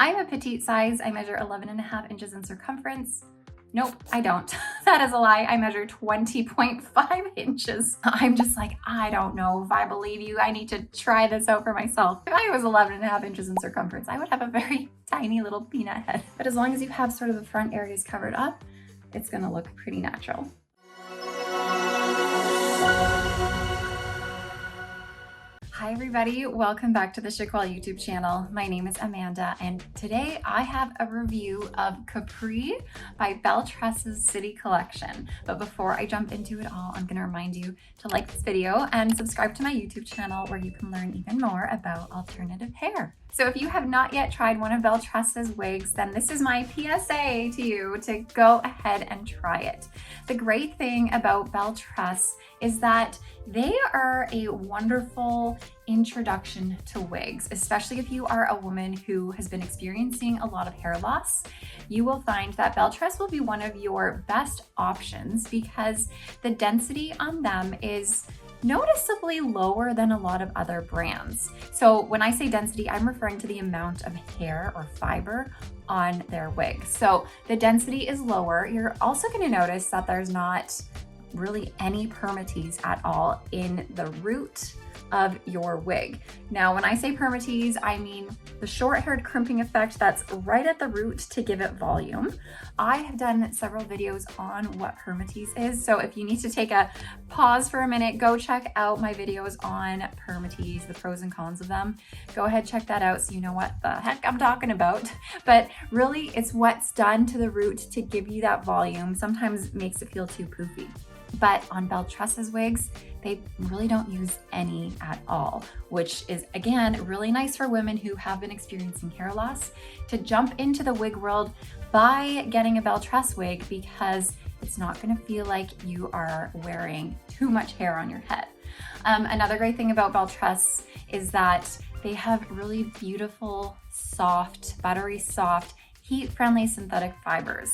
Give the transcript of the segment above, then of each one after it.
I'm a petite size. I measure 11.5 inches in circumference. Nope, I don't. That is a lie. I measure 20.5 inches. I'm just like, I don't know if I believe you. I need to try this out for myself. If I was 11.5 inches in circumference, I would have a very tiny little peanut head. But as long as you have sort of the front areas covered up, it's gonna look pretty natural. Hi everybody, welcome back to the Chiquel YouTube channel. My name is Amanda and today I have a review of Capri by Belle Tress's City Collection. But before I jump into it all, I'm gonna remind you to like this video and subscribe to my YouTube channel where you can learn even more about alternative hair. So if you have not yet tried one of Belle Tress's wigs, then this is my PSA to you to go ahead and try it. The great thing about Belle Tress is that they are a wonderful introduction to wigs, especially if you are a woman who has been experiencing a lot of hair loss. You will find that Belle Tress will be one of your best options because the density on them is noticeably lower than a lot of other brands. So when I say density, I'm referring to the amount of hair or fiber on their wig. So the density is lower. You're also going to notice that there's not really any permatease at all in the root of your wig. Now, when I say permatease, I mean the short-haired crimping effect that's right at the root to give it volume. I have done several videos on what permatease is, so if you need to take a pause for a minute, go check out my videos on permatease, the pros and cons of them. Go ahead, check that out so you know what the heck I'm talking about. But really, it's what's done to the root to give you that volume. Sometimes makes it feel too poofy. But on Belle Tress's wigs, they really don't use any at all, which is, again, really nice for women who have been experiencing hair loss to jump into the wig world by getting a Belle Tress wig because it's not going to feel like you are wearing too much hair on your head. Another great thing about Belle Tress is that they have really beautiful, soft, buttery soft, heat-friendly synthetic fibers.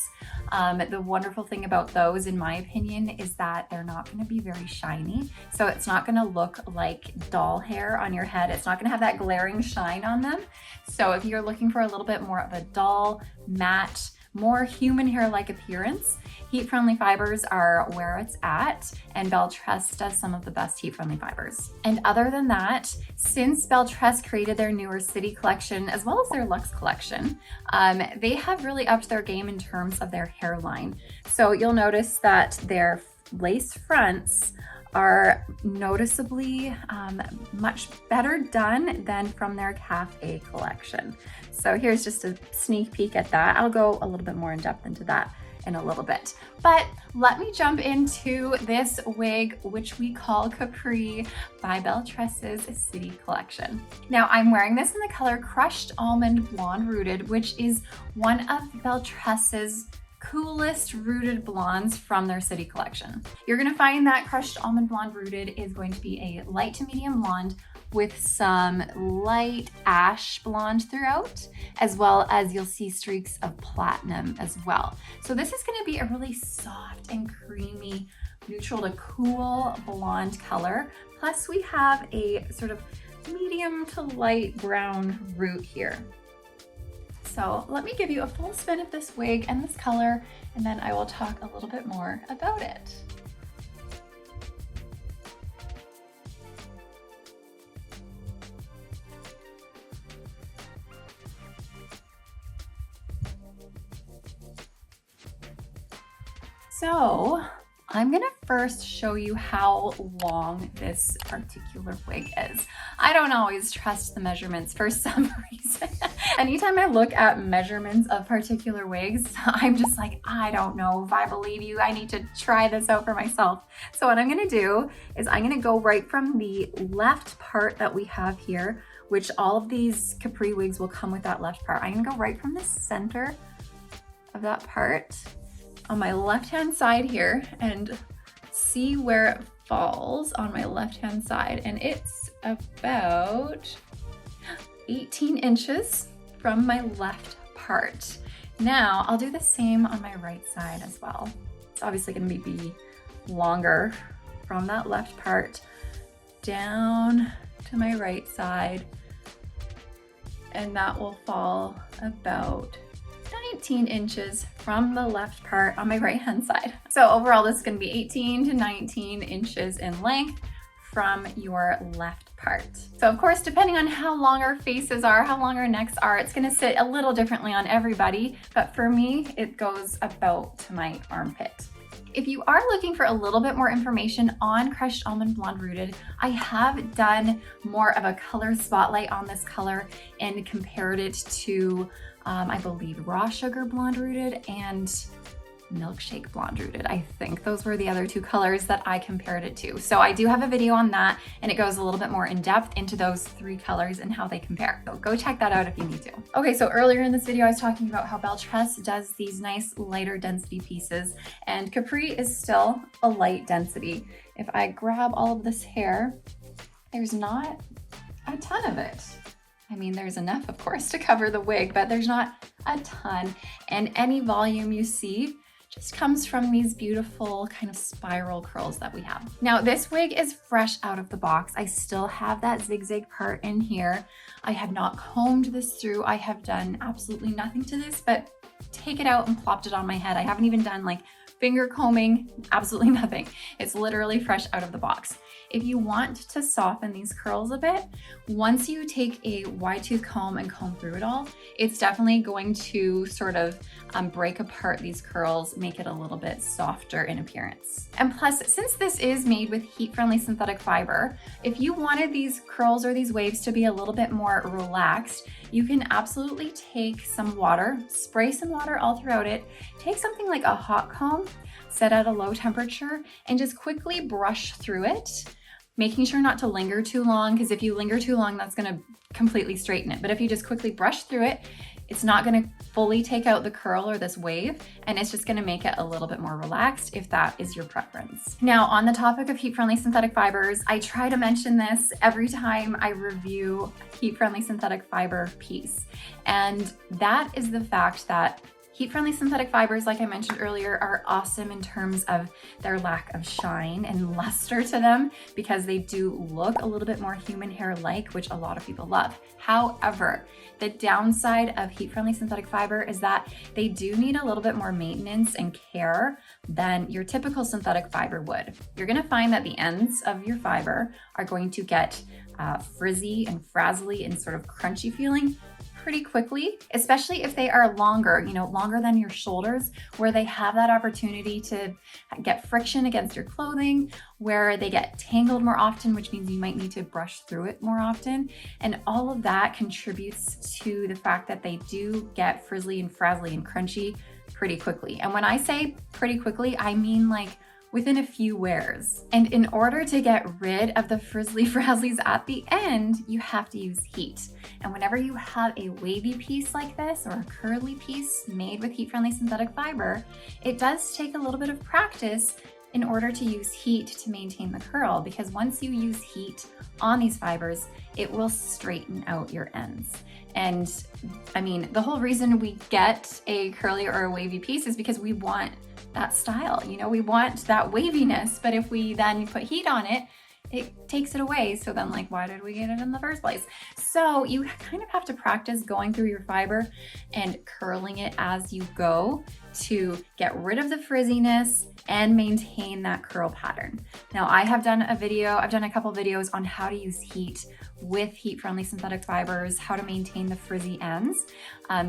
The wonderful thing about those, in my opinion, is that they're not going to be very shiny. So it's not going to look like doll hair on your head. It's not going to have that glaring shine on them. So if you're looking for a little bit more of a dull, matte, more human hair-like appearance, heat-friendly fibers are where it's at, and Belle Tress does some of the best heat-friendly fibers. And other than that, since Belle Tress created their newer City collection, as well as their Luxe collection, they have really upped their game in terms of their hairline. So you'll notice that their lace fronts are noticeably much better done than from their Cafe collection. So here's just a sneak peek at that. I'll go a little bit more in depth into that in a little bit. But let me jump into this wig, which we call Capri by Belle Tress's City collection. Now I'm wearing this in the color Crushed Almond Blonde Rooted, which is one of Belle Tress's coolest rooted blondes from their City collection. You're gonna find that Crushed Almond Blonde Rooted is going to be a light to medium blonde with some light ash blonde throughout, as well as you'll see streaks of platinum as well. So this is gonna be a really soft and creamy, neutral to cool blonde color. Plus we have a sort of medium to light brown root here. So let me give you a full spin of this wig and this color, and then I will talk a little bit more about it. So I'm gonna first show you how long this particular wig is. I don't always trust the measurements for some reason. Anytime I look at measurements of particular wigs, I'm just like, I don't know if I believe you. I need to try this out for myself. So what I'm gonna do is I'm gonna go right from the left part that we have here, which all of these Capri wigs will come with that left part. I'm gonna go right from the center of that part on my left-hand side here and see where it falls on my left-hand side. And it's about 18 inches from my left part. Now I'll do the same on my right side as well. It's obviously gonna be longer from that left part down to my right side. and that will fall about 19 inches from the left part on my right hand side. So overall, this is going to be 18 to 19 inches in length from your left part. So of course, depending on how long our faces are, how long our necks are, it's going to sit a little differently on everybody, but for me, it goes about to my armpit. If you are looking for a little bit more information on Crushed Almond Blonde Rooted, I have done more of a color spotlight on this color and compared it to, I believe, Raw Sugar Blonde Rooted and Milkshake Blonde Rooted. I think those were the other two colors that I compared it to. So I do have a video on that, and it goes a little bit more in depth into those three colors and how they compare. So go check that out if you need to. Okay, so earlier in this video, I was talking about how Belle Tress does these nice lighter density pieces, and Capri is still a light density. If I grab all of this hair, there's not a ton of it. I mean, there's enough, of course, to cover the wig, but there's not a ton. And any volume you see just comes from these beautiful kind of spiral curls that we have. Now, this wig is fresh out of the box. I still have that zigzag part in here. I have not combed this through. I have done absolutely nothing to this, but take it out and plopped it on my head. I haven't even done like finger combing, absolutely nothing. It's literally fresh out of the box. If you want to soften these curls a bit, once you take a wide tooth comb and comb through it all, it's definitely going to sort of break apart these curls, make it a little bit softer in appearance. And plus, since this is made with heat-friendly synthetic fiber, if you wanted these curls or these waves to be a little bit more relaxed, you can absolutely take some water, spray some water all throughout it, take something like a hot comb, set at a low temperature, and just quickly brush through it, making sure not to linger too long, because if you linger too long, that's gonna completely straighten it. But if you just quickly brush through it, it's not gonna fully take out the curl or this wave, and it's just gonna make it a little bit more relaxed if that is your preference. Now, on the topic of heat-friendly synthetic fibers, I try to mention this every time I review a heat-friendly synthetic fiber piece. And that is the fact that heat-friendly synthetic fibers, like I mentioned earlier, are awesome in terms of their lack of shine and luster to them because they do look a little bit more human hair-like, which a lot of people love. However, the downside of heat-friendly synthetic fiber is that they do need a little bit more maintenance and care than your typical synthetic fiber would. You're gonna find that the ends of your fiber are going to get frizzy and frazzly and sort of crunchy feeling pretty quickly, especially if they are longer, longer than your shoulders, where they have that opportunity to get friction against your clothing, where they get tangled more often, which means you might need to brush through it more often. And all of that contributes to the fact that they do get frizzly and frazzly and crunchy pretty quickly. And when I say pretty quickly, I mean like within a few wears. And in order to get rid of the frizzly frazzlies at the end, you have to use heat. And whenever you have a wavy piece like this or a curly piece made with heat-friendly synthetic fiber, it does take a little bit of practice in order to use heat to maintain the curl, because once you use heat on these fibers, it will straighten out your ends. And I mean, the whole reason we get a curly or a wavy piece is because we want that style, we want that waviness, but if we then put heat on it, it takes it away. So then like, why did we get it in the first place? So you kind of have to practice going through your fiber and curling it as you go to get rid of the frizziness and maintain that curl pattern. Now I've done a couple videos on how to use heat with heat-friendly synthetic fibers, how to maintain the frizzy ends.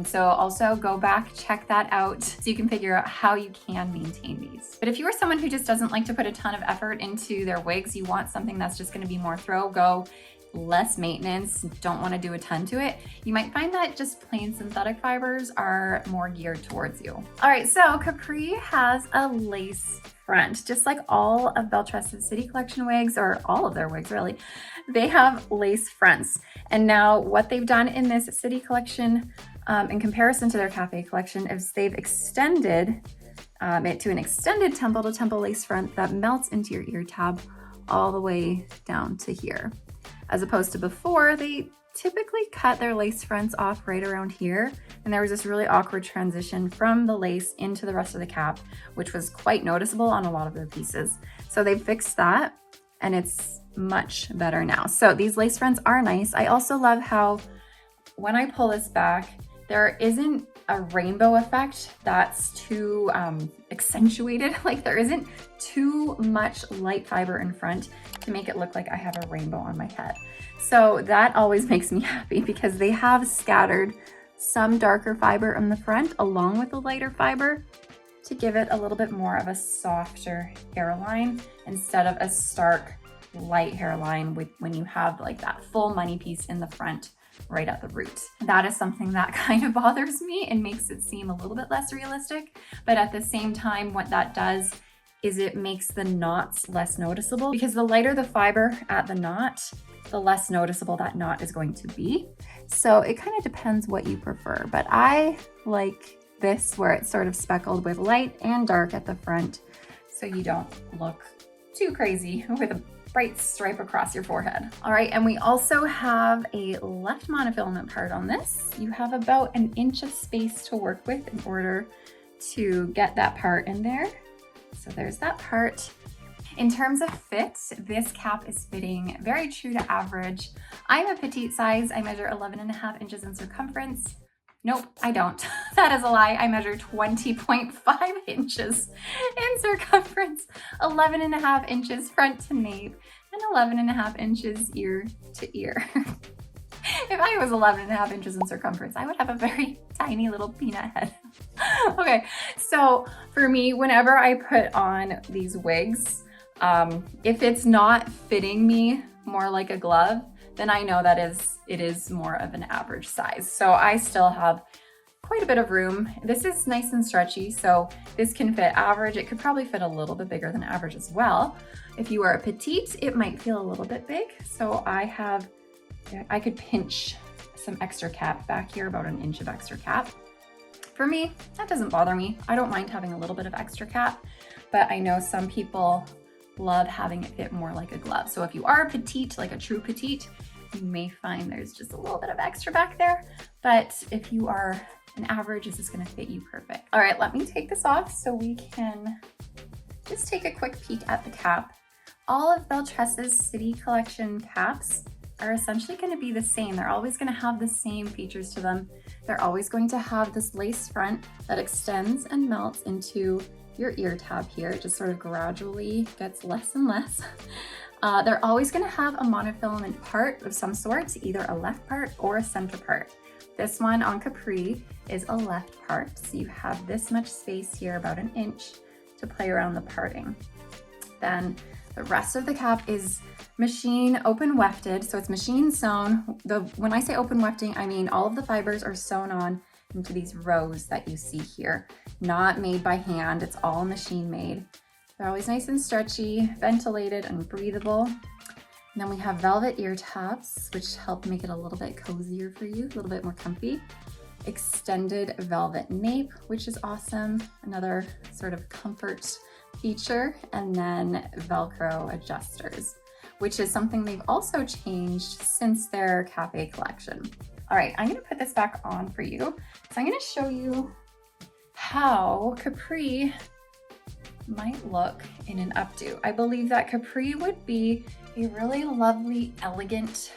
So also go back, check that out so you can figure out how you can maintain these. But if you are someone who just doesn't like to put a ton of effort into their wigs, you want something that's just gonna be more throw, go, less maintenance, don't want to do a ton to it, you might find that just plain synthetic fibers are more geared towards you. All right, so Capri has a lace front, just like all of Belle Tress's City Collection wigs, or all of their wigs really. They have lace fronts. And now what they've done in this City Collection in comparison to their Cafe Collection is they've extended it to an extended temple to temple lace front that melts into your ear tab all the way down to here. As opposed to before, they typically cut their lace fronts off right around here, and there was this really awkward transition from the lace into the rest of the cap, which was quite noticeable on a lot of their pieces. So they fixed that, and it's much better now. So these lace fronts are nice. I also love how when I pull this back, there isn't a rainbow effect that's too accentuated. Like there isn't too much light fiber in front to make it look like I have a rainbow on my head. So that always makes me happy because they have scattered some darker fiber in the front along with the lighter fiber to give it a little bit more of a softer hairline instead of a stark light hairline with when you have like that full money piece in the front right at the root. That is something that kind of bothers me and makes it seem a little bit less realistic. But at the same time, what that does is it makes the knots less noticeable, because the lighter the fiber at the knot, the less noticeable that knot is going to be. So it kind of depends what you prefer, but I like this where it's sort of speckled with light and dark at the front, so you don't look too crazy with a bright stripe across your forehead. All right, and we also have a left monofilament part on this. You have about an inch of space to work with in order to get that part in there. So there's that part. In terms of fit, this cap is fitting very true to average. I'm a petite size. I measure 11.5 inches in circumference. Nope, I don't. That is a lie. I measure 20.5 inches in circumference, 11.5 inches front to nape, and 11.5 inches ear to ear. If I was 11.5 inches in circumference, I would have a very tiny little peanut head. Okay, so for me, whenever I put on these wigs, if it's not fitting me more like a glove, then I know that it is more of an average size. So I still have quite a bit of room. This is nice and stretchy, so this can fit average. It could probably fit a little bit bigger than average as well. If you are a petite, it might feel a little bit big. So I could pinch some extra cap back here, about an inch of extra cap. For me, that doesn't bother me. I don't mind having a little bit of extra cap, but I know some people love having it fit more like a glove. So if you are a petite, like a true petite, you may find there's just a little bit of extra back there. But if you are an average, this is gonna fit you perfect. All right, let me take this off so we can just take a quick peek at the cap. All of Belle Tress's City Collection caps are essentially gonna be the same. They're always gonna have the same features to them. They're always going to have this lace front that extends and melts into your ear tab here. It just sort of gradually gets less and less. They're always gonna have a monofilament part of some sort, either a left part or a center part. This one on Capri is a left part, so you have this much space here, about an inch, to play around the parting. Then the rest of the cap is machine open wefted, so it's machine sewn. When I say open wefting, I mean all of the fibers are sewn on into these rows that you see here, not made by hand. It's all machine made. They're always nice and stretchy, ventilated and breathable. And then we have velvet ear tabs, which help make it a little bit cozier for you, a little bit more comfy. Extended velvet nape, which is awesome. Another sort of comfort feature. And then Velcro adjusters, which is something they've also changed since their cafe collection. All right, I'm gonna put this back on for you. So I'm gonna show you how Capri might look in an updo. I believe that Capri would be a really lovely, elegant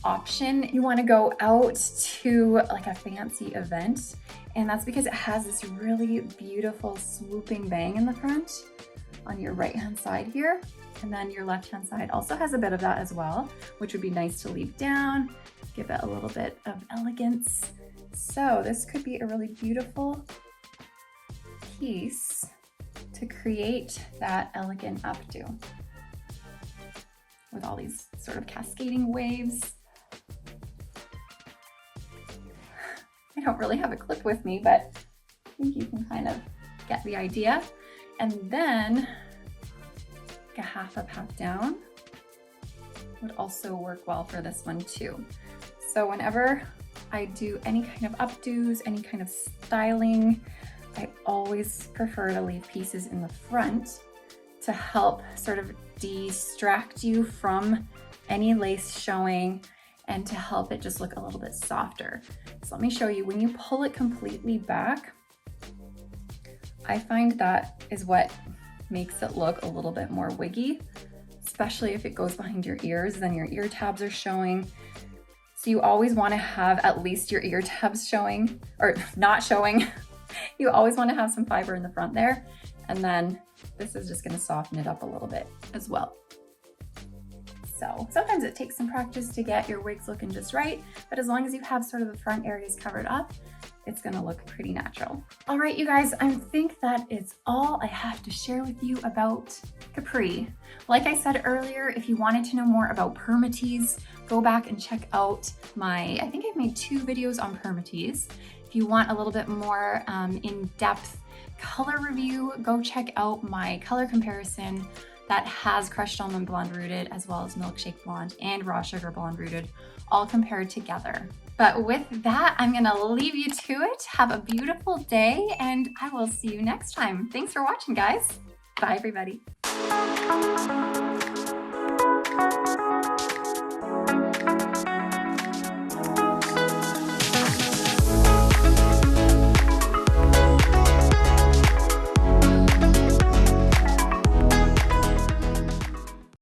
option. You wanna go out to like a fancy event, and that's because it has this really beautiful swooping bang in the front on your right-hand side here. And then your left-hand side also has a bit of that as well, which would be nice to leave down, give it a little bit of elegance. So this could be a really beautiful piece to create that elegant updo with all these sort of cascading waves. I don't really have a clip with me, but I think you can kind of get the idea. And then a half up, half down would also work well for this one too. So whenever I do any kind of updos, any kind of styling, I always prefer to leave pieces in the front to help sort of distract you from any lace showing and to help it just look a little bit softer. So let me show you, when you pull it completely back, I find that is what makes it look a little bit more wiggy, especially if it goes behind your ears, then your ear tabs are showing. So you always want to have at least your ear tabs showing, or not showing. You always want to have some fiber in the front there. And then this is just going to soften it up a little bit as well. So sometimes it takes some practice to get your wigs looking just right, but as long as you have sort of the front areas covered up, it's gonna look pretty natural. All right, you guys, I think that is all I have to share with you about Capri. Like I said earlier, if you wanted to know more about permatease, go back and check out I think I've made 2 videos on permatease. If you want a little bit more in-depth color review, go check out my color comparison that has crushed almond blonde rooted as well as milkshake blonde and raw sugar blonde rooted all compared together. But with that, I'm gonna leave you to it. Have a beautiful day and I will see you next time. Thanks for watching, guys. Bye, everybody.